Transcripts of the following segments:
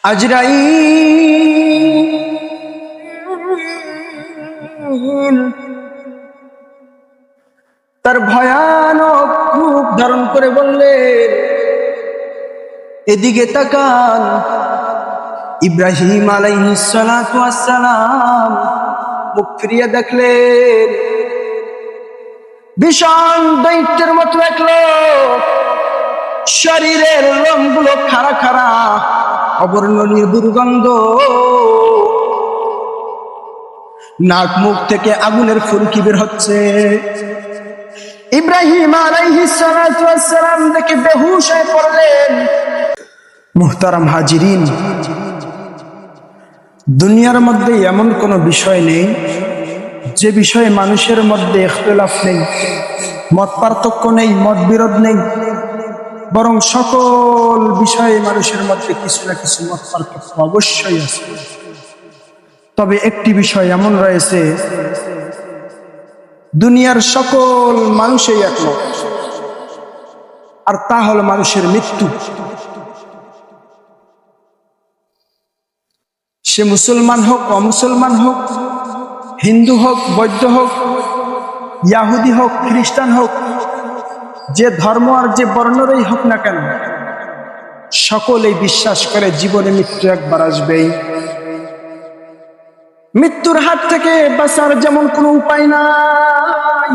আজরাইল তার ভয়ানক রূপ ধারণ করে বললেন, এদিকে তাকান। ইব্রাহিম আলাইহিস সালাতু ওয়াস সালাম মুখ ফিরিয়ে দেখলেন, ভীষণ দৈত্যের মতো এক লোক, শরীরের লোমগুলো খাড়া খাড়া, অবর্ণনীয় দুর্গন্ধ, নাক মুখ থেকে আগুনের ফুলকি বের হচ্ছে। ইব্রাহিম আলাইহিস সালাতু ওয়াস সালাম দেখে বেহুশ হয়ে পড়লেন। মুহতারাম হাজিরিন, দুনিয়ার মধ্যে এমন কোনো বিষয় নেই যে বিষয়ে মানুষের মধ্যে ইখতিলাফ নেই, মত পার্থক্য নেই, মতবিরোধ নেই, বরং সকল বিষয়ে মানুষের মধ্যে কিছু না কিছু মত পার্থক্য অবশ্যই আছে। তবে একটি বিষয় এমন রয়েছে, দুনিয়ার সকল মানুষই একমত, আর তা হলো মানুষের মৃত্যু। সে মুসলমান হোক, অমুসলমান হোক, হিন্দু হোক, বৌদ্ধ হোক, ইয়াহুদি হোক, খ্রিস্টান হোক, যে ধর্ম আর যে বর্ণেরই হোক না কেন, সকলেই বিশ্বাস করে জীবনে মৃত্যু একবার আসবেই। মৃত্যুর হাত থেকে বাঁচার যেমন কোনো উপায় নাই,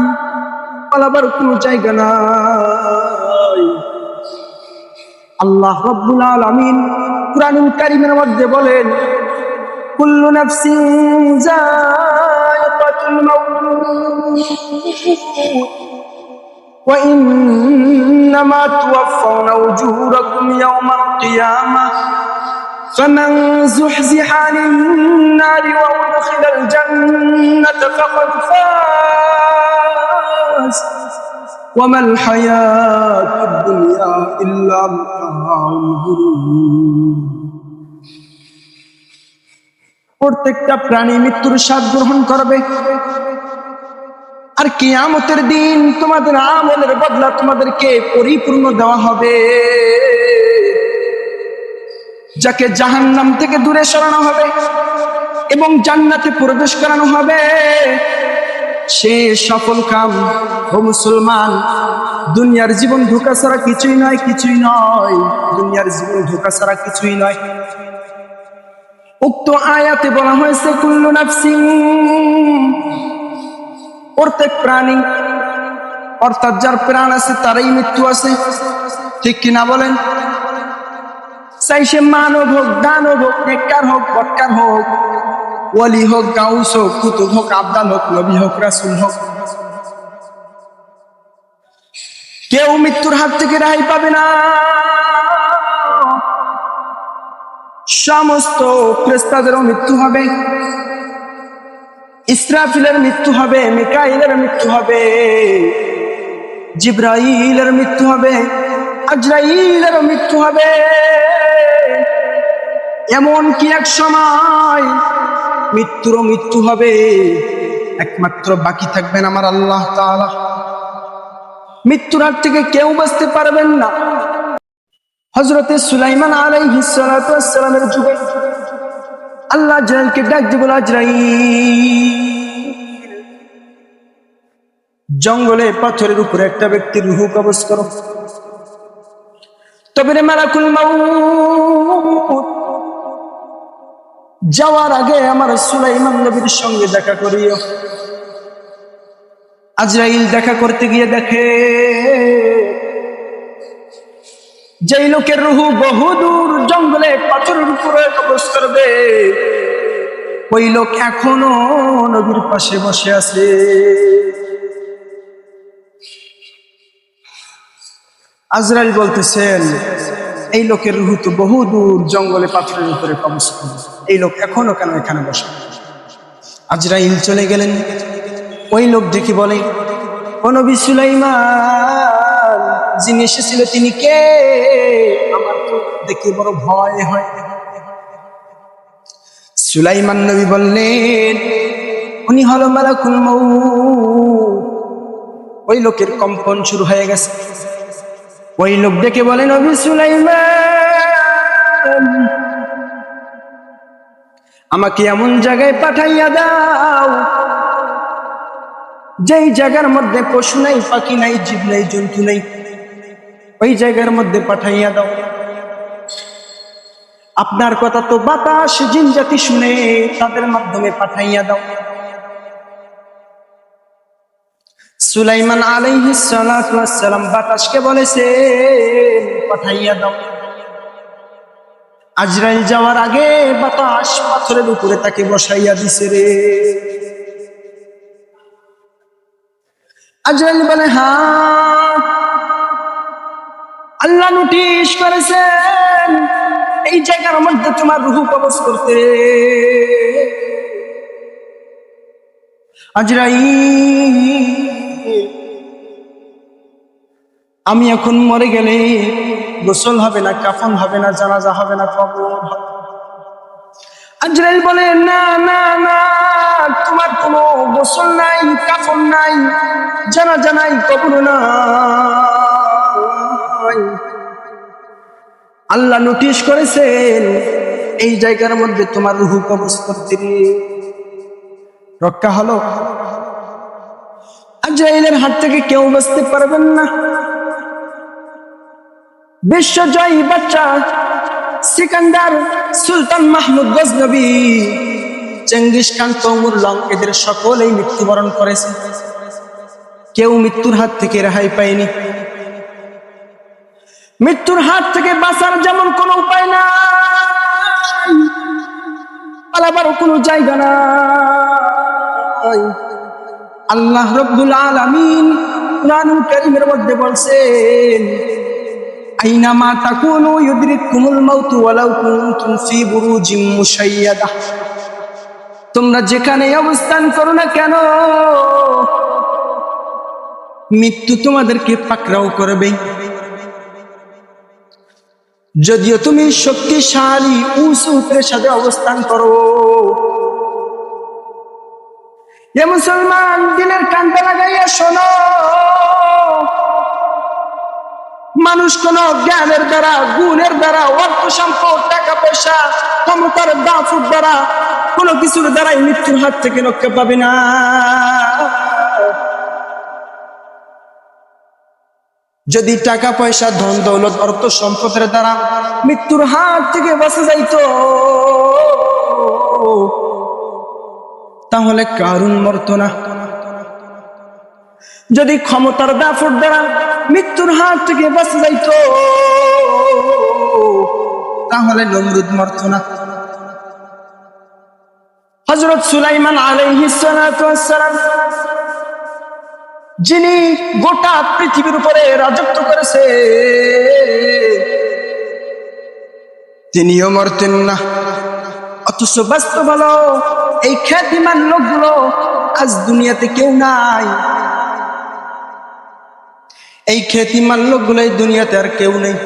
পালাবার কোনো জায়গা নাই। আল্লাহ রাব্বুল আলামিন কুরআনুল কারীমের মধ্যে বলেন, কুল্লু নাফসিন যায়িকাতুল মাউত ওয়া ইন্নামা তুওয়াফাউনা উজুরাকুম ইয়াওমাল কিয়ামাহ ফামান যুহজিহা আনিন নারি ওয়া উদখিলাল জান্নাতা ফাকাদ ফাজ ওয়া মাল হায়াতুদ দুনিয়া ইল্লা মাতাউল গুরুর। প্রত্যেকটা প্রাণী মৃত্যুর স্বাদ গ্রহণ করবে, আর কিয়ামতের দিন তোমাদের আমলের বদলা তোমাদেরকে পরিপূর্ণ দেওয়া হবে। যাকে জাহান্নাম থেকে দূরে সরানো হবে এবং জান্নাতে প্রবেশ করানো হবে, সে সফল কাম। ও মুসলমান, দুনিয়ার জীবন ধোঁকা ছাড়া কিছুই নয়, কিছুই নয়। দুনিয়ার জীবন ধোঁকা ছাড়া কিছুই নয়। উক্ত আয়াতে বলা হয়েছে কুল্লু নাফসিন, প্রত্যেক প্রাণী, অর্থাৎ যার প্রাণ আছে তারই মৃত্যু আছে, ঠিক কিনা বলেন? চাই সে মানব হোক, দানব হোক, নেককার হোক, বদকার হোক, ওয়ালি হোক, গাউস হোক, কুতুব হোক, আবদাল হোক, নবী হোক, রাসূল হোক, কেউ মৃত্যুর হাত থেকে রেহাই পাবে না। সমস্ত ফেরেশতাদেরও মৃত্যু হবে, ইসরাফিলের মৃত্যু হবে, মিকাইলের মৃত্যু হবে, জিবরাইলের মৃত্যু হবে, আজরাইলের মৃত্যু হবে। এমন কি এক সময় মৃত্যুরও মৃত্যু হবে, একমাত্র বাকি থাকবেন আমার আল্লাহ তাআলা। মৃত্যুর হাত থেকে কেউ বাঁচতে পারবেন না। হযরতে সুলাইমান আলাইহিস সালাতু ওয়াস সালামের যুগে আল্লাহ আজরাইলকে ডাক দিয়ে বলে, আজরাইল, জঙ্গলে পাথরের উপরে একটা ব্যক্তির রূহ কবজ করো। তবে রে মালাকুল মাউত, যাওয়ার আগে আমার সুলাইমান নবীর সঙ্গে দেখা করিও। আজরাইল দেখা করতে গিয়ে দেখে যেই লোকের রূহ বহুদূর জঙ্গলে পাথরের উপরে কবজ করবে, ওই লোক এখনো নবীর পাশে বসে আছে। আজরাইল বলতেছেন, এই লোকের রূহ তো বহুদূর জঙ্গলে পাথরের উপরে কবজ করবে, এই লোক এখনো কেন এখানে বসে? আজরাইল চলে গেলেন। ওই লোক দেখি বলে, ও নবী সুলাইমান, যিনি এসেছিল তিনি কে? আমার তো দেখে বড় ভয় হয়। সুলাইমান নবী বললেন, উনি হলো মালাকুল মাউত। ওই লোকের কম্পন শুরু হয়ে গেছে। ওই লোক ডেকে বলে, নবী সুলাইমান, আমাকে এমন জায়গায় পাঠাইয়া দাও যেই জায়গার মধ্যে পশু নাই, পাখি নাই, জীব নাই, জন্তু নাই, ওই জায়গার মধ্যে পাঠাইয়া দাও। আপনার কথা তো বাতাস জিন জাতি শুনে, তাদের মাধ্যমে পাঠাইয়া দাও। সুলাইমান আলাইহিস সালাতু ওয়াস সালাম বাতাসকে বলেছে পাঠাইয়া দাও। আজরাইল যাওয়ার আগে বাতাস পাথরের উপরে তাকে বসাইয়া দিছে রে। আজরাইল বলে, হ্যাঁ, আল্লাহ নোটিশ করেছেন এই জায়গার মধ্যে তোমার রূহ কবজ করতে। আজরাইল, আমি এখন মরে গেলে গোসল হবে না, কাফন হবে না, জানাজা হবে না, কবর হবে। আজরাইল বলে, না না না, তোমার কোনো গোসল নাই, কাফন নাই, জানাজা নাই, কবর নাই। আল্লাহ নোটিশ করেছেন এই জায়গার মধ্যে তোমার রূহ কবজ করতে। রক্ষা হলো। আজরাইলের হাত থেকে কেউ বাঁচতে পারবেন না। বিশ্বজয়ী বাচ্চা Sikandar, Sultan Mahmud Ghaznavi, Genghis Khan, Timur Lang, এদের সকলেই মৃত্যুবরণ করেছে। কেউ মৃত্যুর হাত থেকে রেহাই পায়নি। মৃত্যুর হাত থেকে বাঁচার যেমন কোনো উপায় নাই, পালাবারও কোনো জায়গা নাই। আল্লাহ রাব্বুল আলামিন কুরআনুল কারীমের মধ্যে বলছেন, আইনামা তাকুনু ইউদরিকুমুল মাউত ওয়ালাউ কুনতুম ফি বুরুজিম মুশাইয়াদা। তোমরা যেখানে অবস্থান করো না কেন, মৃত্যু তোমাদেরকে পাকড়াও করবে। যদিও তুমি শক্তিশালী উঁচু সাথে অবস্থান করো। এ মুসলমান, দিনের কানটা লাগাইয়া শোনো, মানুষ কোন জ্ঞানের দ্বারা, গুণের দ্বারা, অর্থ সম্পদ, টাকা পয়সা, ক্ষমতার দাফুর দ্বারা, কোন কিছুর দ্বারাই মৃত্যুর হাত থেকে রক্ষা পাবে না। যদি টাকা পয়সা, ধন দৌলত, অর্থ সম্পদের দ্বারা মৃত্যুর হাত থেকে বাঁচা যাইত, তাহলে কারুন মরত না। যদি ক্ষমতার দাফুর দ্বারা মৃত্যুর হাত থেকে বাঁচা যাইত, তাহলে নমরুদ মরত না। হযরত সুলাইমান আলাইহিস সালাতু ওয়াস সালাম, যিনি গোটা পৃথিবীর উপরে রাজত্ব করেছে, তিনিও মরতেন না। অথচ বাস্তব হলো এই খ্যাতিমান লোকগুলো আজ দুনিয়াতে কেউ নাই। এই খ্যাতিমান লোকগুলো এই দুনিয়াতে আর কেউ নেই।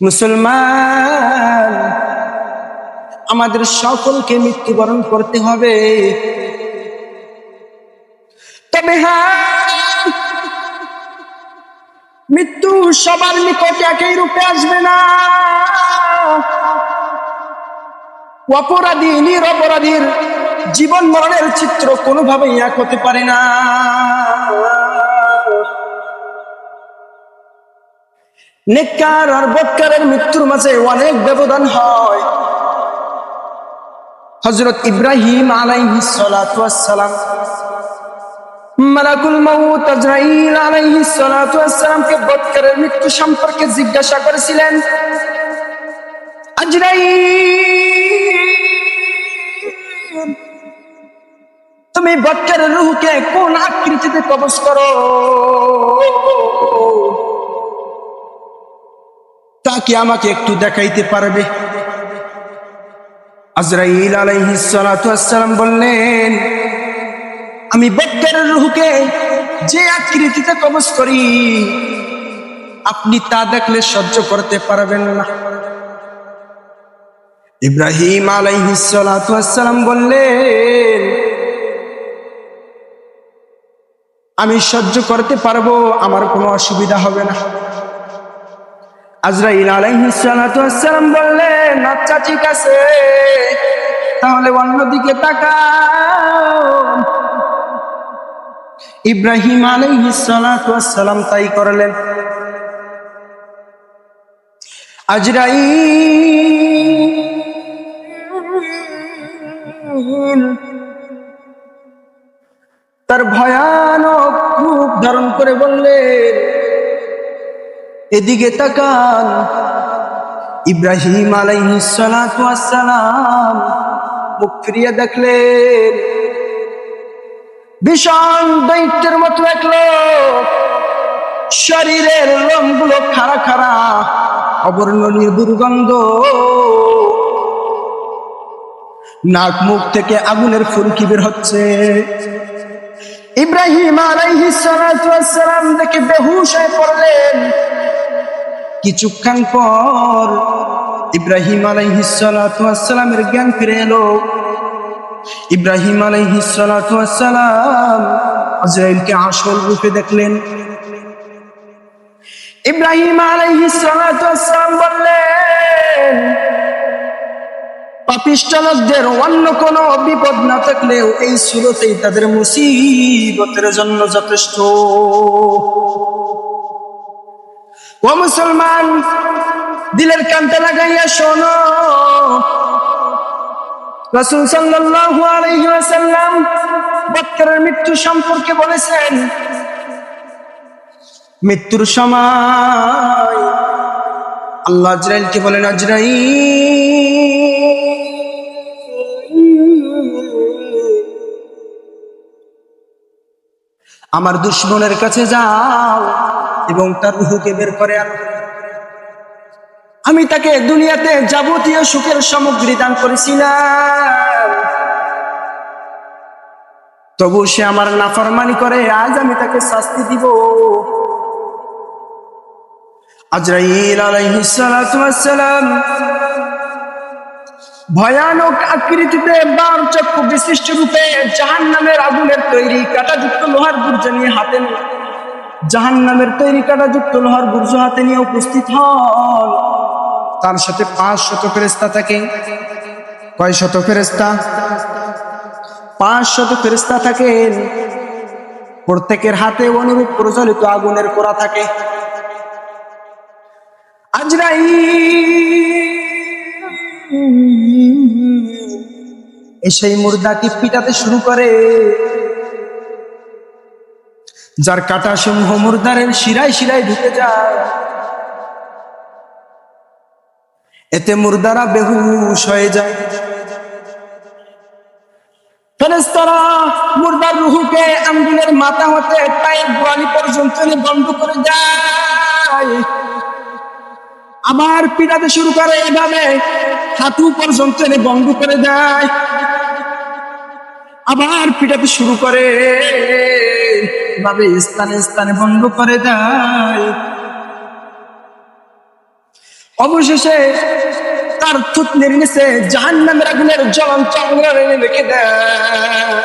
মুসলমান, আমাদের সকলকে মৃত্যুবরণ করতে হবে। তবে হ্যাঁ, মৃত্যু সবার নিকটে একই রূপে আসবে না। অপরাধী নিরপরাধীর জীবন মরণের চিত্র কোনোভাবেই এক হতে পারে না। নেককার আর বদকারের মৃত্যুর মাঝে অনেক ব্যবধান হয়। হযরত ইব্রাহিম আলাইহিস সালাতু ওয়াস সালাম মালাকুল মাউত আজরাইল আলাইহিস সালাতু ওয়াস সালামকে বদকারের মৃত্যু সম্পর্কে জিজ্ঞাসা করেছিলেন। আজরাইল, তুমি বদকারের রূহকে কোন আকৃতিতে কবজ করো, তা কি আমাকে একটু দেখাইতে পারবে? আজরাইল আলাইহিস সালাতু ওয়াস সালাম বললেন, আমি বদকারের রূহকে যে আকৃতিতে কবজ করি, আপনি তা দেখলে সহ্য করতে পারবেন না। ইব্রাহিম আলাইহিস সালাতু ওয়াস সালাম বললেন, আমি সহ্য করতে পারবো, আমার কোনো অসুবিধা হবে না। আজরাইল আলাইহিস সালাতু ওয়াস সালাম বললেন, আচ্ছা ঠিক আছে, তাহলে অন্যদিকে তাকাও। ইব্রাহিম আলাইহিস সালাতু ওয়াস সালাম তাই করলেন। আজরাইল তার ভয়ানক রূপ ধারণ করে বললেন, এদিকে তাকান। ইব্রাহিম আলাইহিস সালাতু ওয়াস সালাম মুখ ফিরিয়ে দেখলেন, ভীষণ দৈত্যের মতো এক লোক, শরীরের লোমগুলো খাড়া খাড়া, অবর্ণনীয় দুর্গন্ধ, নাক মুখ থেকে আগুনের ফুলকি বের হচ্ছে। ইব্রাহিম আলাইহিস সালাতু ওয়াস সালাম দেখে বেহুশ হয়ে পড়লেন। কিছুক্ষণ পর ইব্রাহিম আলাইহিস সালাতু ওয়াস সালামের জ্ঞান ফিরে এলো। ইব্রাহিম আলাইহিস সালাতু ওয়াস সালাম আজরাইলকে আসল রূপে দেখলেন। ইব্রাহিম আলাইহিস সালাতু ওয়াস সালাম বললেন, পাপিষ্ঠ লোকদের অন্য কোনো বিপদ না থাকলেও এই সূরতেই তাদের মুসিবতের জন্য যথেষ্ট। ও মুসলমান, দিলের কানটা লাগাইয়া শোনো, রাসূল সাল্লাল্লাহু আলাইহি ওয়াসাল্লাম বৎকারের মৃত্যু সম্পর্কে বলেছেন, মৃত্যুর সময় আল্লাহ আজরাইলকে বলেন, আজরাইল আমার দুশমনের কাছে যাও এবং তার রূহকে বের করে আনো। আমি তাকে দুনিয়াতে যাবতীয় সুখের সামগ্রী দান করেছিলাম, তবু সে আমার নাফরমানি করে, আজ আমি তাকে শাস্তি দিব। আজরাইল আলাইহিস সালাতু ওয়াস সালাম ভয়ানক আকৃতিতে বার চক্ষু বিশিষ্ট রূপে জাহান্নামের আগুনের তৈরি কাঁটাযুক্ত লোহার গুর্জ নিয়ে হাতে জাহান্নামের তৈরি কাঁটাযুক্ত লোহার গুর্জ হাতে নিয়ে উপস্থিত হন। তার সাথে 500 ফেরেশতা থাকে। কয় শত ফেরেশতা? 500 ফেরেশতা থাকেন। প্রত্যেকের হাতে অনুরূপ প্রজ্বলিত আগুনের কোড়া থাকে। আজরাইল সেই মুর্দাকে পিটাতে শুরু করে, যার কাটা সমূহ মুর্দারের শিরায় শিরায় ঢুকে যায়। এতে মুর্দারা বেহুশ হয়ে যায়। ফেরেশতারা মুর্দার রূহকে আঙ্গুলের মাথা হতে পায়ের গোড়ালি পর্যন্ত বন্ধ করে দেয়। আবার পিটাতে শুরু করে, এভাবে হাঁটু পর্যন্ত বন্ধ করে দেয়। আবার পিটাতে শুরু করে, এভাবে স্থানে স্থানে বন্ধ করে দেয়। অবশেষে তার থুতনির নিচে জাহান্নামের আগুনের জ্বলন্ত অঙ্গার এনে রেখে দেয়।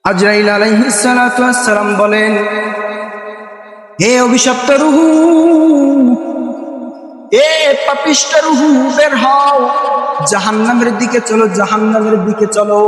আজরাইল আলাইহিস সালাতু ওয়াস সালাম বলেন, হে অভিশপ্ত রূহ, এ পাপিষ্ঠ রূহ, বের হও, জাহান্নামের দিকে চলো, জাহান্নামের দিকে চলো।